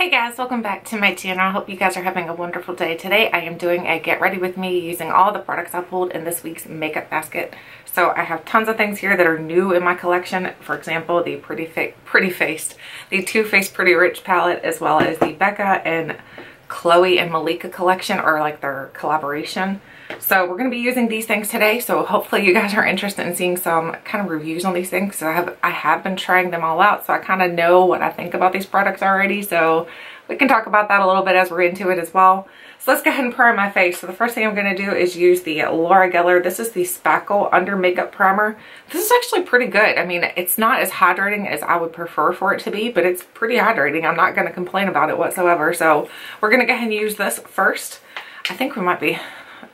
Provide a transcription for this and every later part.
Hey guys, welcome back to my channel. I hope you guys are having a wonderful day. Today I am doing a get ready with me using all the products I pulled in this week's makeup basket. So I have tons of things here that are new in my collection. For example, the the Too Faced Pretty Rich palette, as well as the Becca and Khloe and Malika collection, or like their collaboration. So we're going to be using these things today, so hopefully you guys are interested in seeing some kind of reviews on these things. So I have been trying them all out, so I kind of know what I think about these products already, so we can talk about that a little bit as we're into it as well. So let's go ahead and prime my face. So the first thing I'm going to do is use the Laura Geller. This is the Spackle Under Makeup Primer. This is actually pretty good. I mean, it's not as hydrating as I would prefer for it to be, but it's pretty hydrating. I'm not going to complain about it whatsoever. So we're going to go ahead and use this first. I think we might be...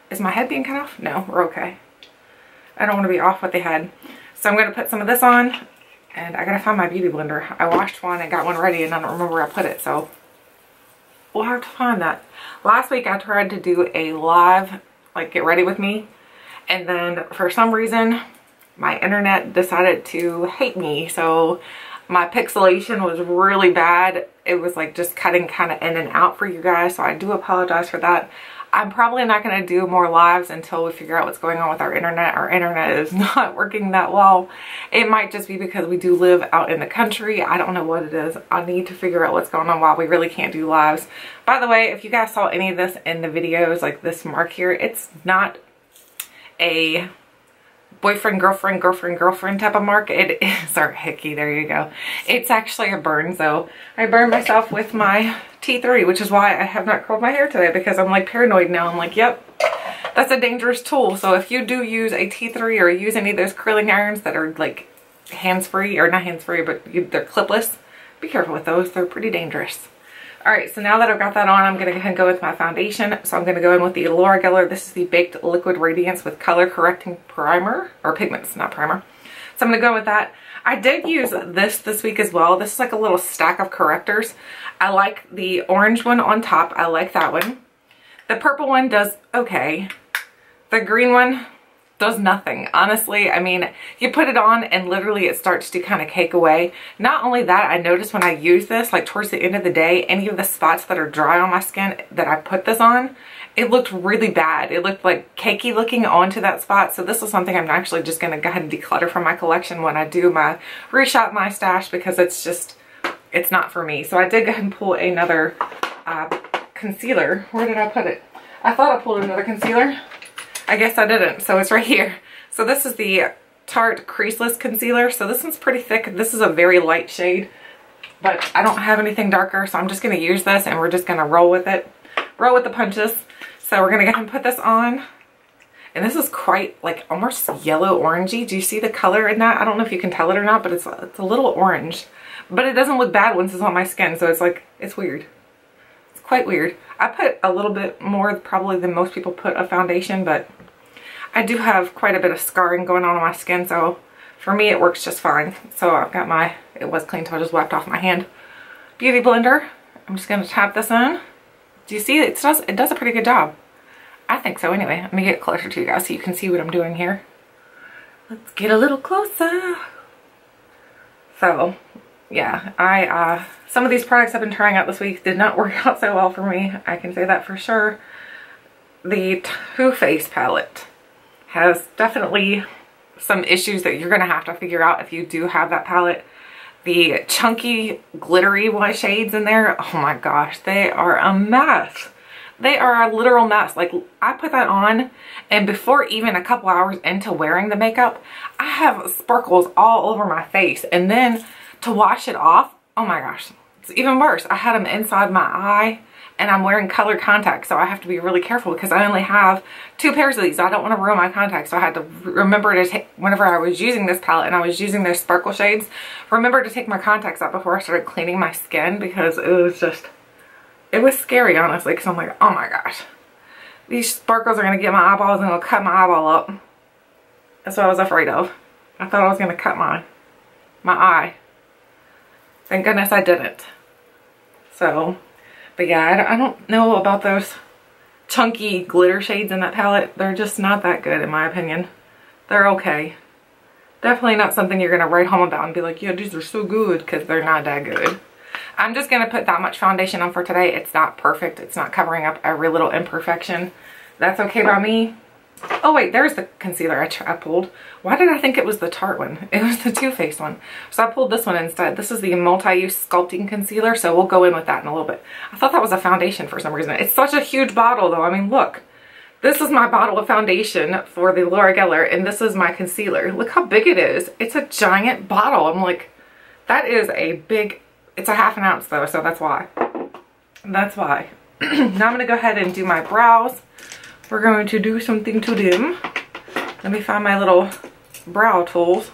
Is my head being cut off? No, we're okay. I don't want to be off with the head. So I'm going to put some of this on, and I got to find my beauty blender. I washed one and got one ready, and I don't remember where I put it, so we'll have to find that. Last week I tried to do a live, like, get ready with me, and then for some reason my internet decided to hate me, so my pixelation was really bad. It was like just cutting kind of in and out for you guys, so I do apologize for that. I'm probably not going to do more lives until we figure out what's going on with our internet. Our internet is not working that well. It might just be because we do live out in the country. I don't know what it is. I need to figure out what's going on while we really can't do lives. By the way, if you guys saw any of this in the videos, like this mark here, it's not a boyfriend, girlfriend type of mark. It is our hickey. There you go. It's actually a burn. So I burned myself with my T3, which is why I have not curled my hair today, because I'm like paranoid now. I'm like, yep, that's a dangerous tool. So if you do use a T3 or use any of those curling irons that are like hands-free, or not hands-free, but they're clipless, be careful with those. They're pretty dangerous. All right, so now that I've got that on, I'm going to go ahead and go with my foundation. So I'm going to go in with the Laura Geller. This is the Baked Liquid Radiance with Color Correcting Primer, or pigments, not primer. So I'm going to go with that. I did use this week as well. This is like a little stack of correctors. I like the orange one on top. I like that one. The purple one does okay. The green one does nothing, honestly. I mean, you put it on and literally it starts to kind of cake away. Not only that, I noticed when I use this, like towards the end of the day, any of the spots that are dry on my skin that I put this on, it looked really bad. It looked like cakey looking onto that spot. So this is something I'm actually just going to go ahead and declutter from my collection when I do my reshop my stash, because it's just, it's not for me. So I did go ahead and pull another concealer. Where did I put it? I thought I pulled another concealer. I guess I didn't. So it's right here. So this is the Tarte Creaseless Concealer. So this one's pretty thick. This is a very light shade, but I don't have anything darker. So I'm just going to use this and we're just going to roll with it. Roll with the punches. So we're going to go ahead and put this on. And this is quite like almost yellow orangey. Do you see the color in that? I don't know if you can tell it or not, but it's a little orange. But it doesn't look bad once it's on my skin. So it's like, it's weird. It's quite weird. I put a little bit more probably than most people put a foundation, but I do have quite a bit of scarring going on my skin, so for me it works just fine. So I've got my, it was clean, so I just wiped off my hand. Beauty blender. I'm just going to tap this in. Do you see it? It does a pretty good job. I think so anyway. Let me get closer to you guys so you can see what I'm doing here. Let's get a little closer. So yeah, some of these products I've been trying out this week did not work out so well for me. I can say that for sure. The Too Faced palette has definitely some issues that you're going to have to figure out if you do have that palette. The chunky glittery shades in there, oh my gosh, they are a mess. They are a literal mess. Like, I put that on and before even a couple hours into wearing the makeup, I have sparkles all over my face. And then to wash it off, oh my gosh, it's even worse. I had them inside my eye and I'm wearing color contacts, so I have to be really careful because I only have 2 pairs of these. I don't want to ruin my contacts, so I had to remember to take, whenever I was using this palette and I was using those sparkle shades, remember to take my contacts out before I started cleaning my skin, because it was just, it was scary honestly, because I'm like, oh my gosh, these sparkles are going to get my eyeballs and it'll cut my eyeball up. That's what I was afraid of. I thought I was going to cut my eye. Thank goodness I didn't. So, but yeah, I don't know about those chunky glitter shades in that palette. They're just not that good in my opinion. They're okay. Definitely not something you're going to write home about and be like, yeah, these are so good, because they're not that good. I'm just going to put that much foundation on for today. It's not perfect. It's not covering up every little imperfection. That's okay by me. Oh wait, there's the concealer I pulled. Why did I think it was the Tarte one? It was the Too Faced one. So I pulled this one instead. This is the multi-use sculpting concealer, so we'll go in with that in a little bit. I thought that was a foundation for some reason. It's such a huge bottle though. I mean, look. This is my bottle of foundation for the Laura Geller, and this is my concealer. Look how big it is. It's a giant bottle. I'm like, that is a big, it's a ½ ounce though, so that's why. That's why. Now I'm going to go ahead and do my brows. We're going to do something to them. Let me find my little brow tools.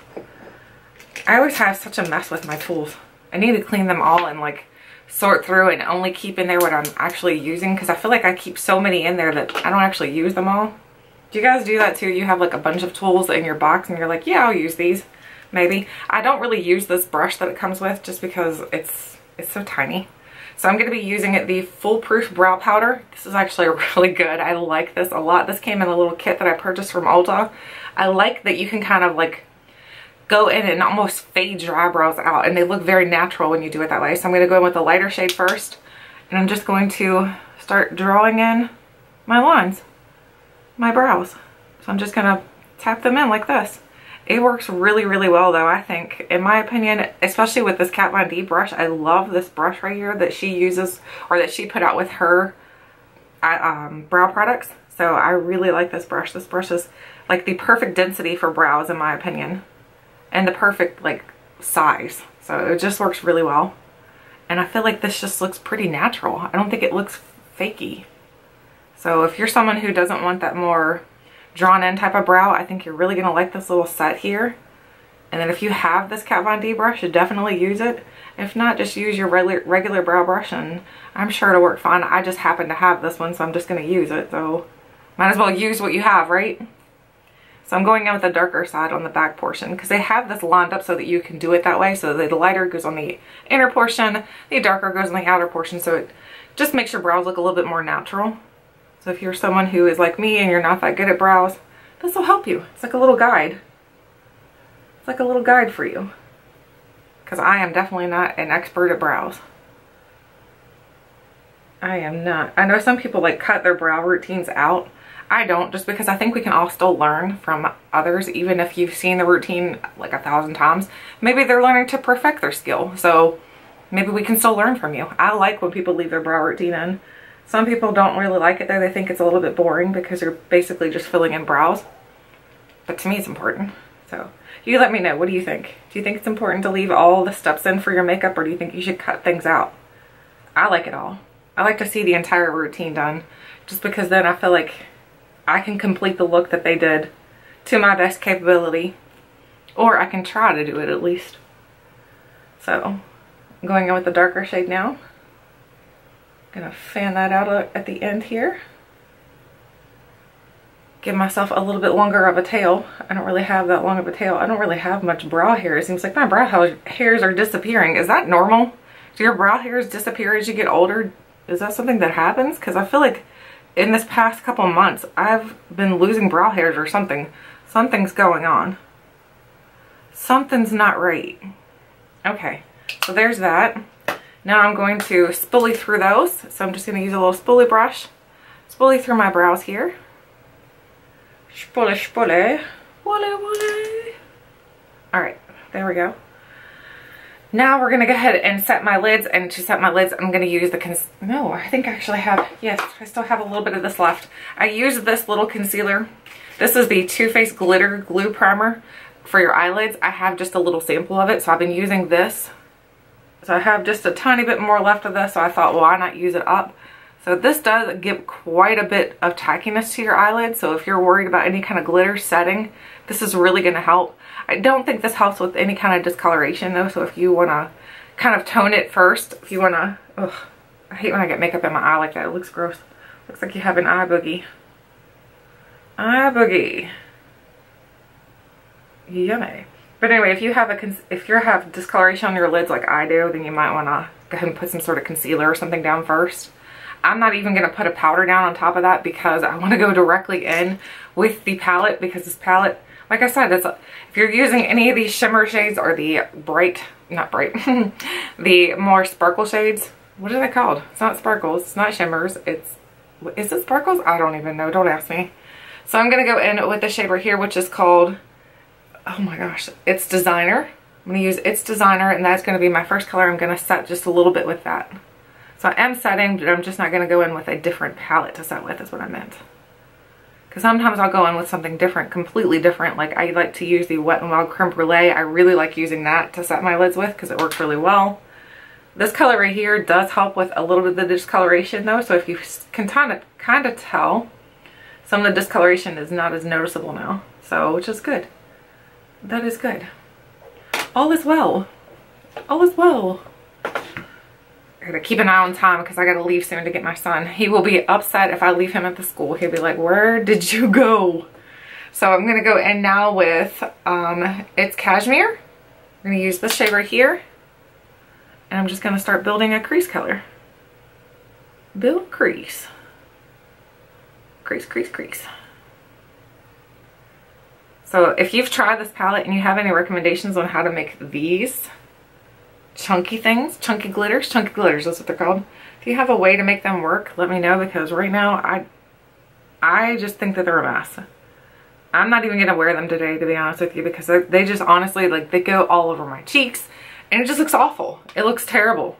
I always have such a mess with my tools. I need to clean them all and like sort through and only keep in there what I'm actually using, because I feel like I keep so many in there that I don't actually use them all. Do you guys do that too? You have like a bunch of tools in your box and you're like, yeah, I'll use these. Maybe. I don't really use this brush that it comes with just because it's so tiny. So I'm going to be using the Foolproof brow powder. This is actually really good. I like this a lot. This came in a little kit that I purchased from Ulta. I like that you can kind of like go in and almost fade your eyebrows out, and they look very natural when you do it that way. So I'm going to go in with a lighter shade first, and I'm just going to start drawing in my lines, my brows. So I'm just going to tap them in like this. It works really, really well though, I think, in my opinion, especially with this Kat Von D brush. I love this brush right here that she uses, or that she put out with her brow products. So I really like this brush. This brush is like the perfect density for brows in my opinion, and the perfect like size. So it just works really well. And I feel like this just looks pretty natural. I don't think it looks fakey. So if you're someone who doesn't want that more drawn in type of brow, I think you're really going to like this little set here. And then if you have this Kat Von D brush, you definitely use it. If not, just use your regular brow brush and I'm sure it'll work fine. I just happen to have this one, so I'm just going to use it. So might as well use what you have, right? So I'm going in with the darker side on the back portion because they have this lined up so that you can do it that way. So the lighter goes on the inner portion, the darker goes on the outer portion. So it just makes your brows look a little bit more natural. So if you're someone who is like me and you're not that good at brows, this will help you. It's like a little guide. It's like a little guide for you. Because I am definitely not an expert at brows. I am not. I know some people like cut their brow routines out. I don't, just because I think we can all still learn from others, even if you've seen the routine like 1,000 times. Maybe they're learning to perfect their skill. So maybe we can still learn from you. I like when people leave their brow routine in. Some people don't really like it though. They think it's a little bit boring because you're basically just filling in brows. But to me it's important. So you let me know. What do you think? Do you think it's important to leave all the steps in for your makeup, or do you think you should cut things out? I like it all. I like to see the entire routine done, just because then I feel like I can complete the look that they did to my best capability, or I can try to do it at least. So I'm going in with the darker shade now. Gonna fan that out at the end here. Give myself a little bit longer of a tail. I don't really have that long of a tail. I don't really have much brow hair. It seems like my brow hairs are disappearing. Is that normal? Do your brow hairs disappear as you get older? Is that something that happens? Because I feel like in this past couple months, I've been losing brow hairs or something. Something's going on. Something's not right. Okay, so there's that. Now I'm going to spoolie through those. So I'm just going to use a little spoolie brush. Spoolie through my brows here. Spoolie, spoolie. Wooly, wooly. Alright, there we go. Now we're going to go ahead and set my lids. And to set my lids, I'm going to use the no, I think I actually have, yes, I still have a little bit of this left. I used this little concealer. This is the Too Faced Glitter Glue Primer for your eyelids. I have just a little sample of it, so I've been using this. So I have just a tiny bit more left of this, so I thought, well, why not use it up? So this does give quite a bit of tackiness to your eyelids, so if you're worried about any kind of glitter setting, this is really going to help. I don't think this helps with any kind of discoloration though, so if you want to kind of tone it first, if you want to, ugh, I hate when I get makeup in my eye like that. It looks gross. Looks like you have an eye boogie. Eye boogie. Yummy. But anyway, if you have discoloration on your lids like I do, then you might want to go ahead and put some sort of concealer or something down first. I'm not even going to put a powder down on top of that because I want to go directly in with the palette, because this palette, Like I said, if you're using any of these shimmer shades or the not bright, the more sparkle shades, what are they called? It's not sparkles, it's not shimmers, is it sparkles? I don't even know, don't ask me. So I'm going to go in with the shade right here, which is called, oh my gosh, It's Designer. I'm going to use It's Designer, and that's going to be my first color. I'm going to set just a little bit with that. So I am setting, but I'm just not going to go in with a different palette to set with, is what I meant. Because sometimes I'll go in with something different, completely different. Like I like to use the Wet n Wild Creme Brulee. I really like using that to set my lids with because it works really well. This color right here does help with a little bit of the discoloration though. So if you can kind of tell, some of the discoloration is not as noticeable now. So, which is good. That is good. All is well. All is well. I gotta keep an eye on time because I gotta leave soon to get my son. He will be upset if I leave him at the school. He'll be like, where did you go? So I'm gonna go in now with It's Cashmere. I'm gonna use this shade right here. And I'm just gonna start building a crease color. Build crease. Crease, crease, crease. So if you've tried this palette and you have any recommendations on how to make these chunky things, chunky glitters, that's what they're called. If you have a way to make them work, let me know, because right now I just think that they're a mess. I'm not even gonna wear them today, to be honest with you, because they just honestly, like, they go all over my cheeks and it just looks awful. It looks terrible,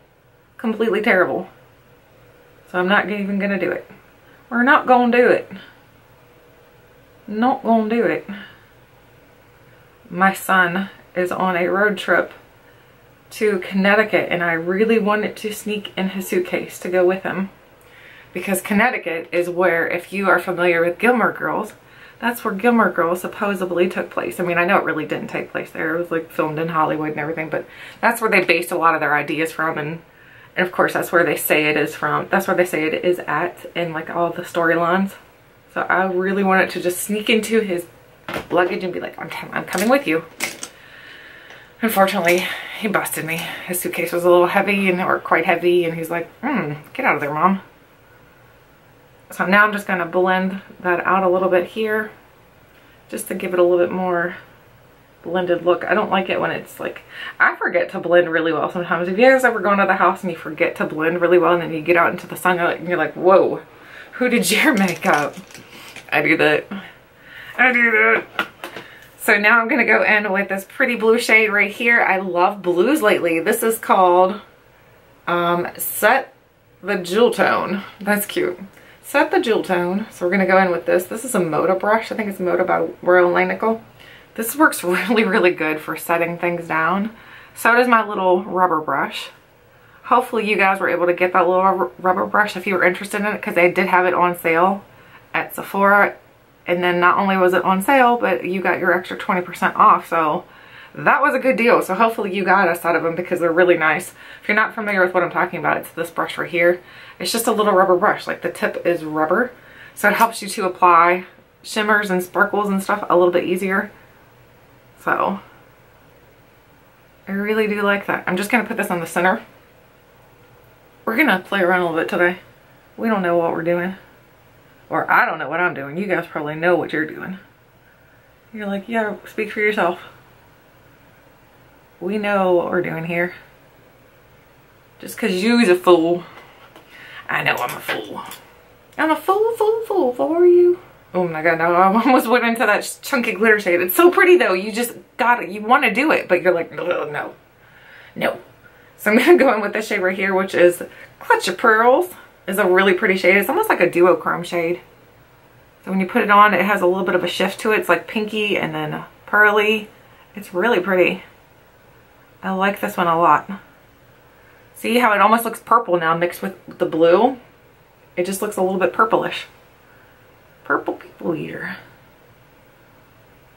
completely terrible. So I'm not even gonna do it. We're not gonna do it. Not gonna do it. My son is on a road trip to Connecticut, and I really wanted to sneak in his suitcase to go with him, because Connecticut is where, if you are familiar with Gilmore Girls, that's where Gilmore Girls supposedly took place. I mean, I know it really didn't take place there. It was like filmed in Hollywood and everything, but that's where they based a lot of their ideas from, and of course that's where they say it is from. That's where they say it is at in like all the storylines. So I really wanted to just sneak into his luggage and be like, I'm coming with you. Unfortunately, he busted me. His suitcase was a little heavy, or quite heavy, and he's like, get out of there, Mom. So now I'm just gonna blend that out a little bit here, just to give it a little bit more blended look. I don't like it when it's like, I forget to blend really well sometimes. If you guys ever go into the house and you forget to blend really well, and then you get out into the sun and you're like, whoa, who did your makeup? I do that. I do that. So now I'm going to go in with this pretty blue shade right here. I love blues lately. This is called Set the Jewel Tone. That's cute. Set the Jewel Tone. So we're going to go in with this. This is a Moda brush. I think it's Moda by Royal Lanical. This works really, really good for setting things down. So does my little rubber brush. Hopefully you guys were able to get that little rubber brush if you were interested in it, because they did have it on sale at Sephora. And then not only was it on sale, but you got your extra 20% off. So that was a good deal. So hopefully you got a set of them, because they're really nice. If you're not familiar with what I'm talking about, it's this brush right here. It's just a little rubber brush. Like, the tip is rubber. So it helps you to apply shimmers and sparkles and stuff a little bit easier. So I really do like that. I'm just going to put this on the center. We're going to play around a little bit today. We don't know what we're doing. Or I don't know what I'm doing. You guys probably know what you're doing. You're like, yeah, speak for yourself. We know what we're doing here. Just because you's a fool. I know I'm a fool. I'm a fool for you. Oh my god, no, I almost went into that chunky glitter shade. It's so pretty though. You just got it. You want to do it, but you're like, no. No. So I'm going to go in with this shade right here, which is Clutch Your Pearls. It's a really pretty shade. It's almost like a duochrome shade. So when you put it on, it has a little bit of a shift to it. It's like pinky and then pearly. It's really pretty. I like this one a lot. See how it almost looks purple now mixed with the blue? It just looks a little bit purplish. Purple people here.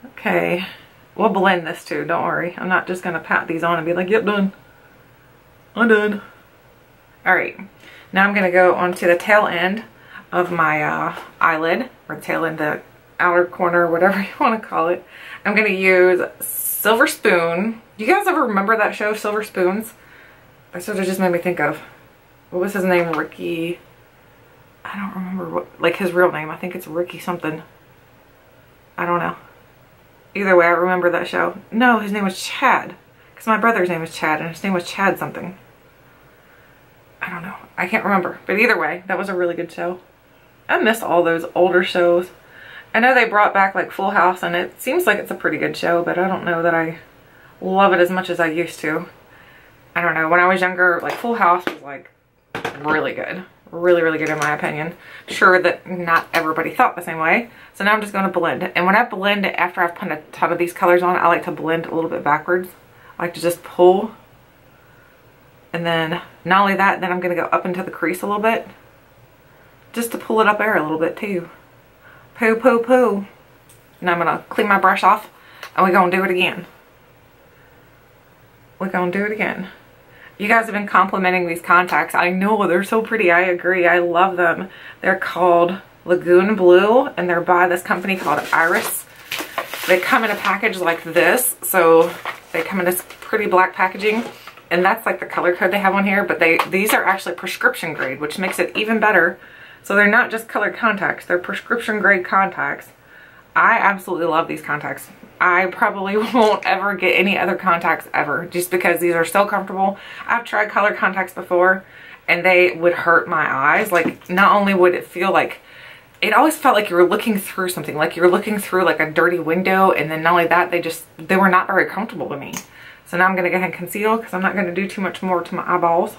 Okay. We'll blend this too, don't worry. I'm not just going to pat these on and be like, yep, done. I'm done. Alright. Now I'm going to go onto the tail end of my eyelid, or tail end, the outer corner, whatever you want to call it. I'm going to use Silver Spoon. You guys ever remember that show, Silver Spoons? That's what it just made me think of. What was his name? Ricky. I don't remember what, like his real name. I think it's Ricky something. I don't know. Either way, I remember that show. No, his name was Chad. Because my brother's name was Chad, and his name was Chad something. I don't know. I can't remember. But either way, that was a really good show. I miss all those older shows. I know they brought back like Full House, and it seems like it's a pretty good show, but I don't know that I love it as much as I used to. I don't know. When I was younger, like Full House was like really good. Really, really good in my opinion. Sure that not everybody thought the same way. So now I'm just going to blend. And when I blend it, after I've put a ton of these colors on, I like to blend a little bit backwards. I like to just pull. And then not only that, then I'm going to go up into the crease a little bit. Just to pull it up there a little bit too. Poo, poo, poo. And I'm going to clean my brush off. And we're going to do it again. We're going to do it again. You guys have been complimenting these contacts. I know, they're so pretty. I agree. I love them. They're called Lagoon Blue, and they're by this company called Iris. They come in a package like this. So they come in this pretty black packaging, and that's like the color code they have on here. But these are actually prescription grade, which makes it even better. So they're not just colored contacts. They're prescription grade contacts. I absolutely love these contacts. I probably won't ever get any other contacts ever, just because these are so comfortable. I've tried color contacts before and they would hurt my eyes. Like, not only would it feel like, it always felt like you were looking through something, like you were looking through like a dirty window, and then not only that, they were not very comfortable to me. So now I'm gonna go ahead and conceal, because I'm not gonna do too much more to my eyeballs.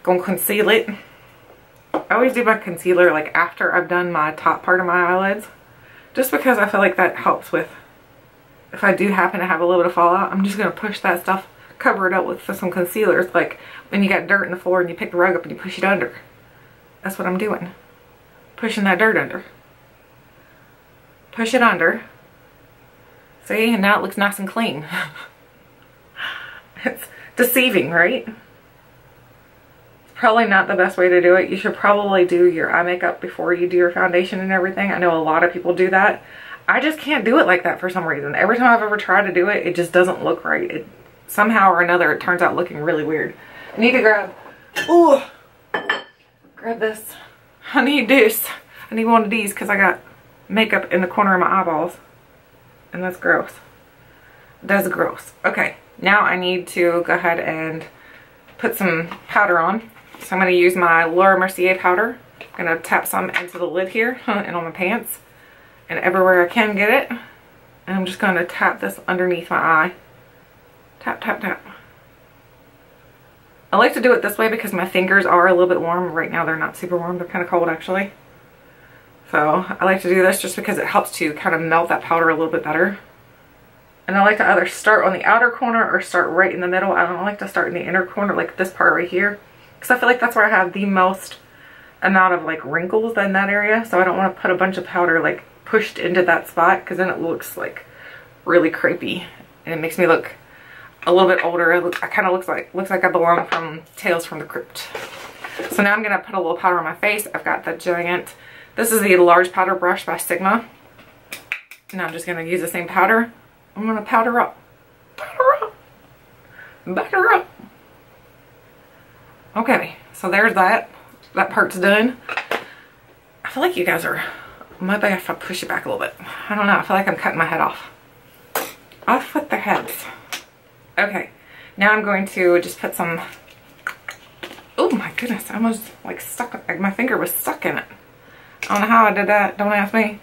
Gonna conceal it. I always do my concealer like after I've done my top part of my eyelids, just because I feel like that helps with, if I do happen to have a little bit of fallout, I'm just going to push that stuff, cover it up with some concealer. It's like when you got dirt in the floor and you pick the rug up and you push it under. That's what I'm doing. Pushing that dirt under. Push it under. See, and now it looks nice and clean. It's deceiving, right? It's probably not the best way to do it. You should probably do your eye makeup before you do your foundation and everything. I know a lot of people do that. I just can't do it like that for some reason. Every time I've ever tried to do it, it just doesn't look right. Somehow or another, it turns out looking really weird. I need to grab this. I need this. I need one of these because I got makeup in the corner of my eyeballs. And that's gross. That's gross. Okay, now I need to go ahead and put some powder on. So I'm going to use my Laura Mercier powder. I'm going to tap some into the lid here and on my pants. And everywhere I can get it. And I'm just going to tap this underneath my eye. Tap, tap, tap. I like to do it this way because my fingers are a little bit warm. Right now they're not super warm. They're kind of cold actually. So I like to do this just because it helps to kind of melt that powder a little bit better. And I like to either start on the outer corner or start right in the middle. I don't like to start in the inner corner, like this part right here. Because I feel like that's where I have the most amount of like wrinkles in that area. So I don't want to put a bunch of powder like pushed into that spot, because then it looks like really creepy and it makes me look a little bit older. I kind of looks like I belong from Tales from the Crypt. So now I'm gonna put a little powder on my face. I've got the giant, this is the large powder brush by Sigma. Now I'm just gonna use the same powder. I'm gonna powder up, powder up, powder up. Okay, so there's that. That part's done. I feel like you guys are, maybe if I push it back a little bit. I don't know. I feel like I'm cutting my head off. Off with their heads. Okay. Now I'm going to just put some... Oh my goodness. I almost like stuck. Like my finger was stuck in it. I don't know how I did that. Don't ask me.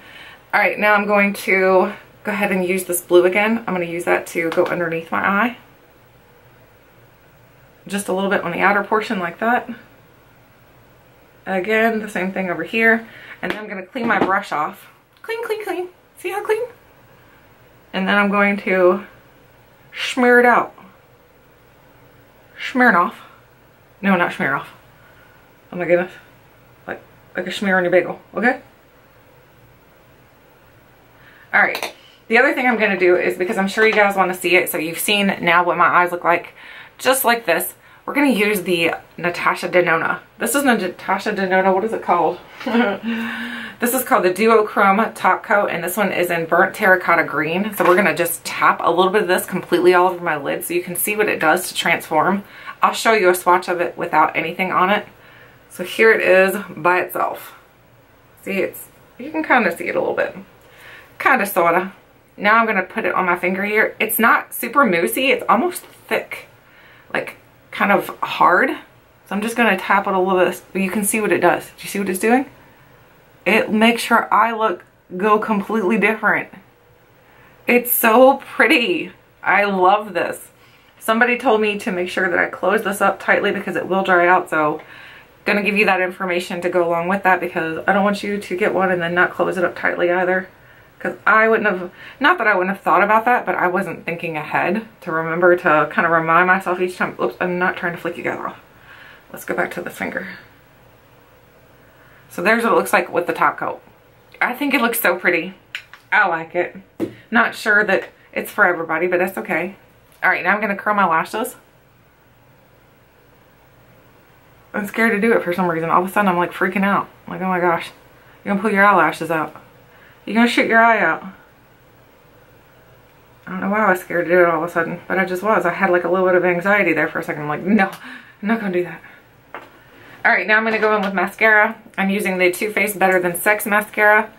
Alright. Now I'm going to go ahead and use this blue again. I'm going to use that to go underneath my eye. Just a little bit on the outer portion like that. Again, the same thing over here. And then I'm going to clean my brush off. Clean, clean, clean. See how clean? And then I'm going to smear it out. Smear it off. No, not smear it off. Oh my goodness. Like a smear on your bagel, okay? Alright. The other thing I'm going to do is, because I'm sure you guys want to see it, so you've seen now what my eyes look like, just like this. We're going to use the Natasha Denona. This is the Natasha Denona. What is it called? This is called the Duochrome Top Coat, and this one is in Burnt Terracotta Green. So we're going to just tap a little bit of this completely all over my lid so you can see what it does to transform. I'll show you a swatch of it without anything on it. So here it is by itself. See, you can kind of see it a little bit. Kind of, sort of. now I'm going to put it on my finger here. It's not super moussey. It's almost thick, like kind of hard. So I'm just going to tap it a little bit, but you can see what it does. Do you see what it's doing? It makes your eye look go completely different. It's so pretty. I love this. Somebody told me to make sure that I close this up tightly because it will dry out. So I'm going to give you that information to go along with that, because I don't want you to get one and then not close it up tightly either. Because I wouldn't have, not that I wouldn't have thought about that, but I wasn't thinking ahead to remember to kind of remind myself each time. Oops, I'm not trying to flick you guys off. Let's go back to this finger. So there's what it looks like with the top coat. I think it looks so pretty. I like it. Not sure that it's for everybody, but that's okay. All right, now I'm going to curl my lashes. I'm scared to do it for some reason. All of a sudden I'm like freaking out. Like, oh my gosh. You're going to pull your eyelashes out. You're going to shoot your eye out. I don't know why I was scared to do it all of a sudden, but I just was. I had like a little bit of anxiety there for a second. I'm like, no, I'm not going to do that. All right, now I'm going to go in with mascara. I'm using the Too Faced Better Than Sex Mascara.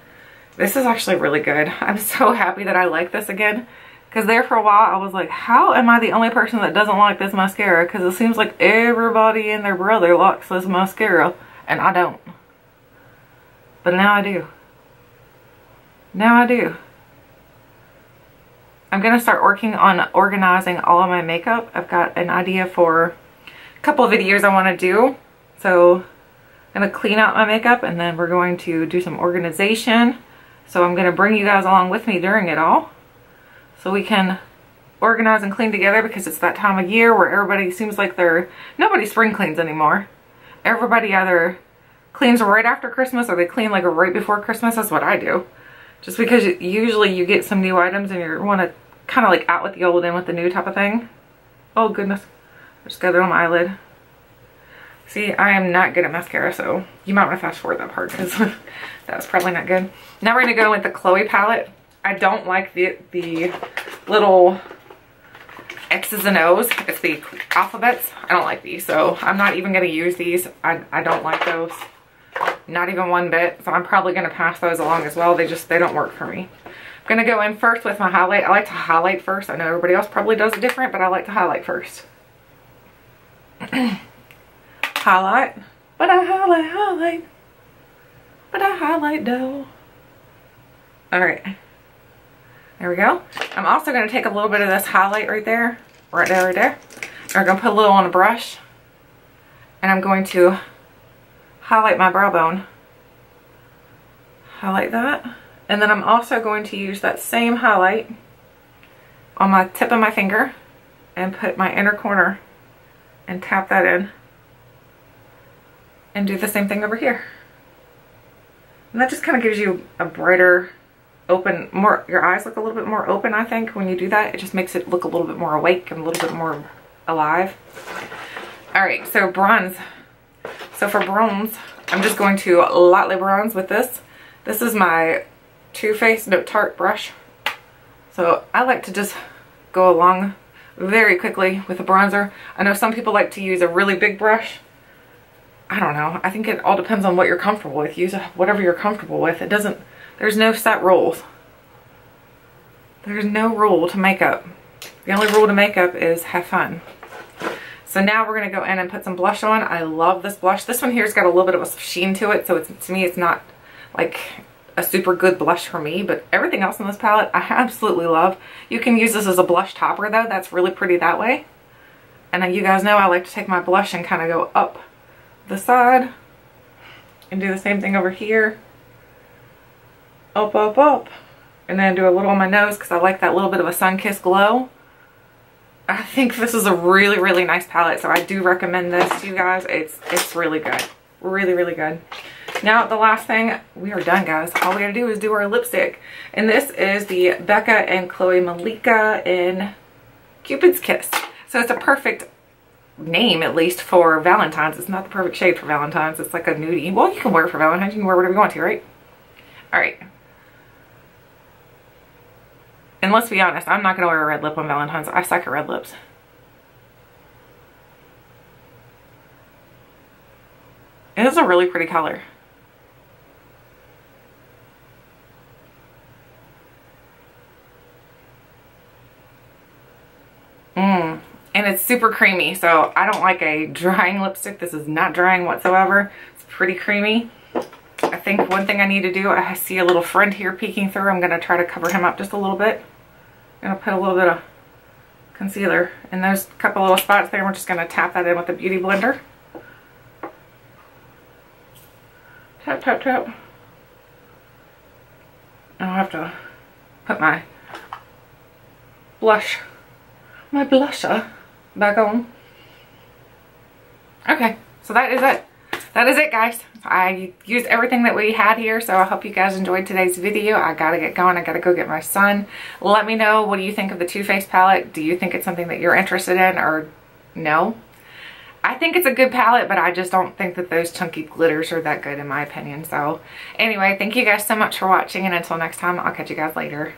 This is actually really good. I'm so happy that I like this again. Because there for a while I was like, how am I the only person that doesn't like this mascara? Because it seems like everybody and their brother likes this mascara. And I don't. But now I do. Now I do. I'm going to start working on organizing all of my makeup. I've got an idea for a couple of videos I want to do. So I'm going to clean out my makeup and then we're going to do some organization. So I'm going to bring you guys along with me during it all, so we can organize and clean together, because it's that time of year where everybody seems like nobody spring cleans anymore. Everybody either cleans right after Christmas or they clean like right before Christmas. That's what I do. Just because usually you get some new items and you want to kind of like out with the old, in with the new type of thing. Oh goodness. I just got it on my eyelid. See, I am not good at mascara, so you might want to fast forward that part because that was probably not good. Now we're going to go with the Khloe palette. I don't like the little X's and O's. It's the alphabets. I don't like these, so I'm not even going to use these. I don't like those. Not even one bit. So I'm probably going to pass those along as well. They don't work for me. I'm going to go in first with my highlight. I like to highlight first. I know everybody else probably does it different, but I like to highlight first. Highlight. But I highlight. But I highlight though. Alright. There we go. I'm also going to take a little bit of this highlight right there. Right there, right there. And we're going to put a little on a brush. And I'm going to highlight my brow bone. Highlight that. And then I'm also going to use that same highlight on my tip of my finger and put my inner corner and tap that in. And do the same thing over here. And that just kind of gives you a brighter, open, more, your eyes look a little bit more open, I think, when you do that. It just makes it look a little bit more awake and a little bit more alive. Alright, so bronze. So for bronze, I'm just going to lightly bronze with this. This is my Too Faced Tarte brush. So I like to just go along very quickly with a bronzer. I know some people like to use a really big brush. I don't know. I think it all depends on what you're comfortable with. Use whatever you're comfortable with. It doesn't, there's no set rules. There's no rule to makeup. The only rule to makeup is have fun. So now we're going to go in and put some blush on. I love this blush. This one here's got a little bit of a sheen to it. So to me, it's not like a super good blush for me, but everything else in this palette I absolutely love. You can use this as a blush topper though. That's really pretty that way. And you guys know I like to take my blush and kind of go up the side and do the same thing over here. Up, up, up. And then do a little on my nose because I like that little bit of a sun-kissed glow. I think this is a really, really nice palette, so I do recommend this to you guys. It's really good. Really, really good. Now, the last thing, we are done, guys. All we gotta do is do our lipstick. And this is the Becca and Khloe Malika in Cupid's Kiss. So it's a perfect name, at least, for Valentine's. It's not the perfect shade for Valentine's. It's like a nudie. Well, you can wear it for Valentine's. You can wear whatever you want to, right? Alright. And let's be honest, I'm not going to wear a red lip on Valentine's. I suck at red lips. It is a really pretty color. and it's super creamy, so I don't like a drying lipstick. This is not drying whatsoever. It's pretty creamy. I think one thing I need to do, I see a little friend here peeking through. I'm going to try to cover him up just a little bit. I'm going to put a little bit of concealer in those couple little spots there. We're just going to tap that in with a beauty blender. Tap, tap, tap. I'll have to put my blusher back on. Okay, so that is it. That is it, guys. I used everything that we had here, so I hope you guys enjoyed today's video. I gotta get going. I gotta go get my son. Let me know, what do you think of the Too Faced palette? Do you think it's something that you're interested in, or no? I think it's a good palette, but I just don't think that those chunky glitters are that good in my opinion. So anyway, thank you guys so much for watching, and until next time, I'll catch you guys later.